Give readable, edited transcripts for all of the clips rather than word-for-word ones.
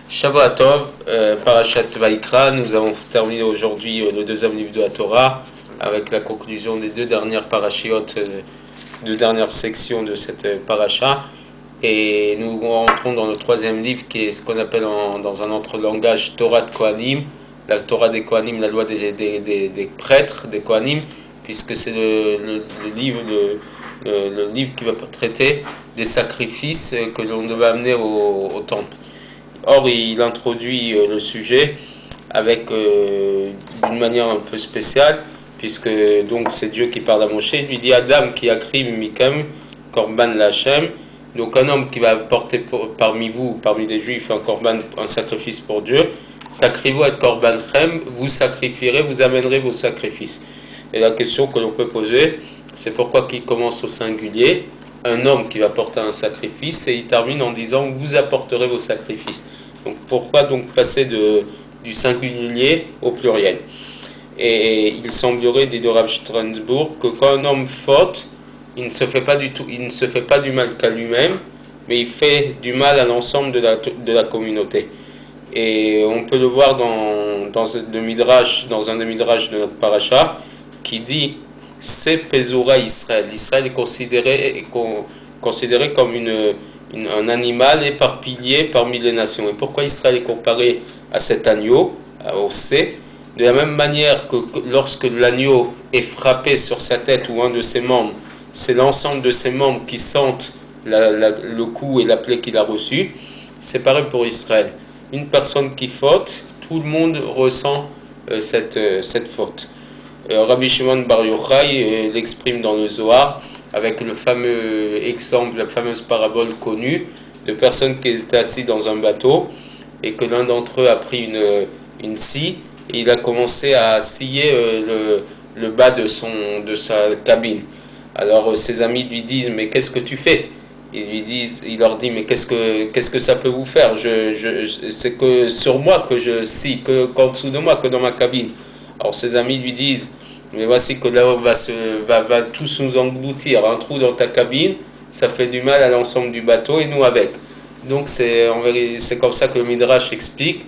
Shavuot Parashat Vaikra, nous avons terminé aujourd'hui le deuxième livre de la Torah avec la conclusion des deux dernières parachiotes, deux dernières sections de cette paracha. Et nous rentrons dans le troisième livre qui est ce qu'on appelle dans un autre langage Torah de Kohanim, la Torah des Kohanim, la loi des prêtres, des Kohanim, puisque c'est le livre qui va traiter des sacrifices que l'on devait amener au temple. Or, il introduit le sujet avec d'une manière un peu spéciale, puisque donc c'est Dieu qui parle à Moshe. Il lui dit Adam qui a crié Mikem, Korban Lachem. Donc un homme qui va porter parmi vous, parmi les Juifs, un korban, un sacrifice pour Dieu. Takrivu et Korban Chem, vous sacrifierez, vous amènerez vos sacrifices. Et la question que l'on peut poser, c'est pourquoi qu'il commence au singulier, un homme qui va porter un sacrifice, et il termine en disant vous apporterez vos sacrifices. Donc pourquoi donc passer du singulier au pluriel? Et il semblerait, dit de Rav Strasbourg, que quand un homme faute, il ne se fait pas du mal qu'à lui-même, mais il fait du mal à l'ensemble de la communauté. Et on peut le voir dans un des midrash de notre paracha, qui dit c'est Pézora Israël. Israël est considéré comme un animal éparpillé parmi les nations. Et pourquoi Israël est comparé à cet agneau, au C? De la même manière que lorsque l'agneau est frappé sur sa tête ou un de ses membres, c'est l'ensemble de ses membres qui sentent le coup et la plaie qu'il a reçue. C'est pareil pour Israël. Une personne qui faute, tout le monde ressent cette faute. Rabbi Shimon Bar Yochai l'exprime dans le Zohar avec le fameux exemple, la fameuse parabole connue de personnes qui étaient assises dans un bateau et que l'un d'entre eux a pris une scie et il a commencé à scier le bas de sa cabine. Alors ses amis lui disent mais qu'est-ce que tu fais? Il leur dit mais qu'est-ce que ça peut vous faire? C'est que sur moi que je scie, qu'en dessous de moi, que dans ma cabine. Alors ses amis lui disent mais voici que là va tous nous engloutir, un trou dans ta cabine, ça fait du mal à l'ensemble du bateau et nous avec. Donc c'est comme ça que le Midrash explique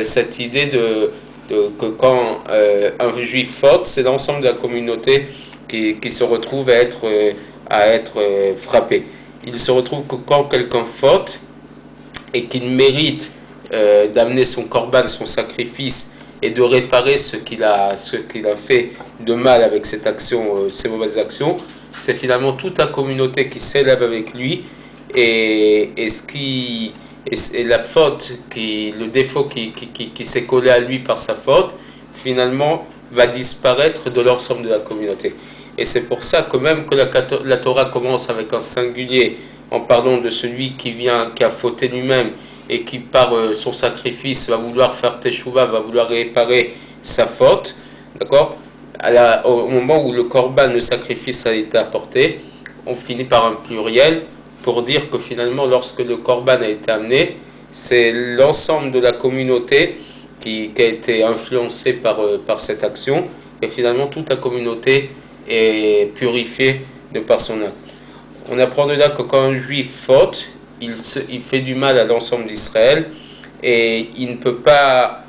cette idée que quand un juif faute, c'est l'ensemble de la communauté qui se retrouve à être frappé. Il se retrouve que quand quelqu'un faute et qu'il mérite d'amener son korban, son sacrifice, et de réparer ce qu'il a fait de mal avec cette action, ces mauvaises actions, c'est finalement toute la communauté qui s'élève avec lui et la faute, le défaut qui s'est collé à lui par sa faute, finalement va disparaître de l'ensemble de la communauté. Et c'est pour ça que même que la Torah commence avec un singulier en parlant de celui qui a fauté lui-même et qui par son sacrifice va vouloir faire teshuva, va vouloir réparer sa faute, d'accord? Au moment où le korban, le sacrifice a été apporté, on finit par un pluriel pour dire que finalement lorsque le korban a été amené, c'est l'ensemble de la communauté qui a été influencée par cette action et finalement toute la communauté est purifiée de par son acte. On apprend de là que quand un juif faute, il fait du mal à l'ensemble d'Israël et il ne peut pas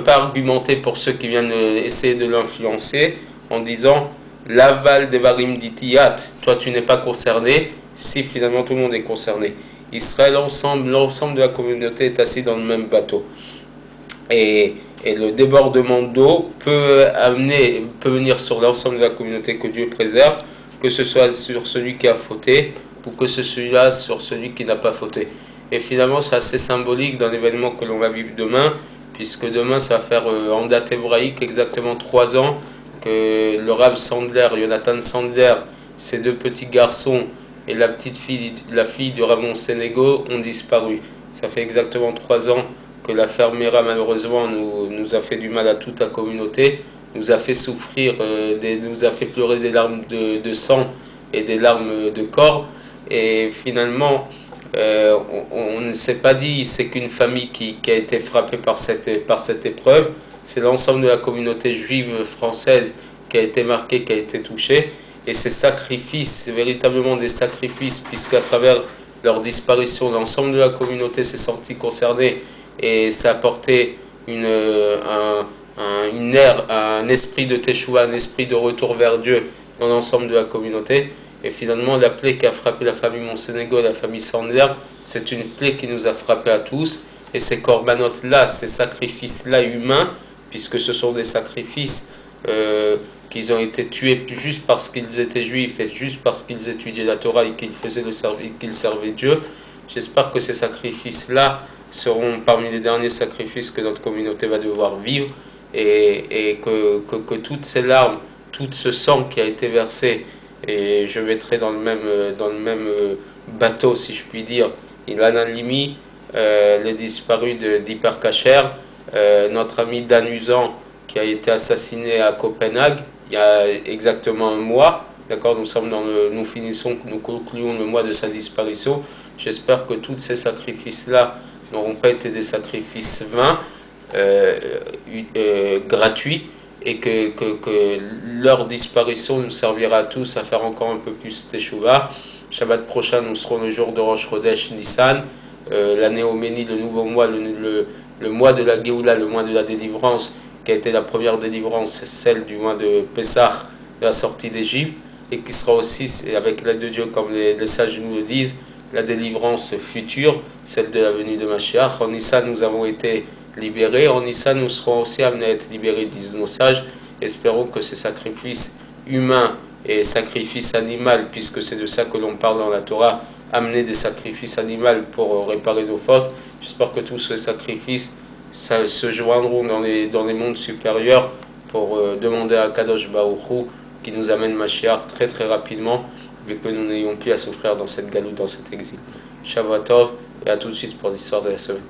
argumenter pour ceux qui viennent essayer de l'influencer en disant Lavbal devarim ditiyat, toi tu n'es pas concerné, si finalement tout le monde est concerné. Israël, l'ensemble de la communauté est assis dans le même bateau. Et le débordement d'eau peut venir sur l'ensemble de la communauté que Dieu préserve, que ce soit sur celui qui a fauté ou que ce soit sur celui qui n'a pas fauté. Et finalement, c'est assez symbolique d'un événement que l'on va vivre demain, puisque demain, ça va faire en date hébraïque exactement 3 ans que le Rav Sandler, Jonathan Sandler, ses 2 petits garçons et la fille du Rav Monsénégo ont disparu. Ça fait exactement 3 ans que l'affaire Mera, malheureusement, nous a fait du mal à toute la communauté, nous a fait souffrir, nous a fait pleurer des larmes de sang et des larmes de corps. Et finalement, on ne s'est pas dit c'est qu'une famille qui a été frappée par cette épreuve, c'est l'ensemble de la communauté juive française qui a été marquée, qui a été touchée. Et ces sacrifices, c'est véritablement des sacrifices, puisqu'à travers leur disparition, l'ensemble de la communauté s'est senti concerné et ça a apporté un esprit de Teshuvah, un esprit de retour vers Dieu dans l'ensemble de la communauté. Et finalement, la plaie qui a frappé la famille Monsénégo, la famille Sandler, c'est une plaie qui nous a frappé à tous. Et ces corbanotes-là, ces sacrifices-là humains, puisque ce sont des sacrifices qu'ils ont été tués juste parce qu'ils étaient juifs et juste parce qu'ils étudiaient la Torah et qu'ils servaient Dieu. J'espère que ces sacrifices-là seront parmi les derniers sacrifices que notre communauté va devoir vivre et que toutes ces larmes, tout ce sang qui a été versé, et je mettrai dans le même bateau, si je puis dire, Ilan Halimi, les disparus d'Hypercacher, notre ami Danuzan qui a été assassiné à Copenhague il y a exactement un mois. D'accord, nous concluons le mois de sa disparition. J'espère que tous ces sacrifices-là n'auront pas été des sacrifices vains, gratuits, et que leur disparition nous servira à tous à faire encore un peu plus Teshuvah. Shabbat prochain, nous serons le jour de Rosh Chodesh Nissan, la Néoménie, le nouveau mois, le mois de la Géoula, le mois de la délivrance, qui a été la première délivrance, celle du mois de Pessah, de la sortie d'Égypte, et qui sera aussi, avec l'aide de Dieu, comme les sages nous le disent, la délivrance future, celle de la venue de Mashiach. En Nissan, nous avons été libérés. En Nissan, nous serons aussi amenés à être libérés, disent nos sages. Espérons que ces sacrifices humains et sacrifices animaux, puisque c'est de ça que l'on parle dans la Torah, amener des sacrifices animaux pour réparer nos fautes. J'espère que tous ces sacrifices se joindront dans les mondes supérieurs pour demander à Kadosh Baruch Hu qui nous amène Mashiach très très rapidement, vu que nous n'ayons plus à souffrir dans cette galoute, dans cet exil. Shavuot Tov, et à tout de suite pour l'histoire de la semaine.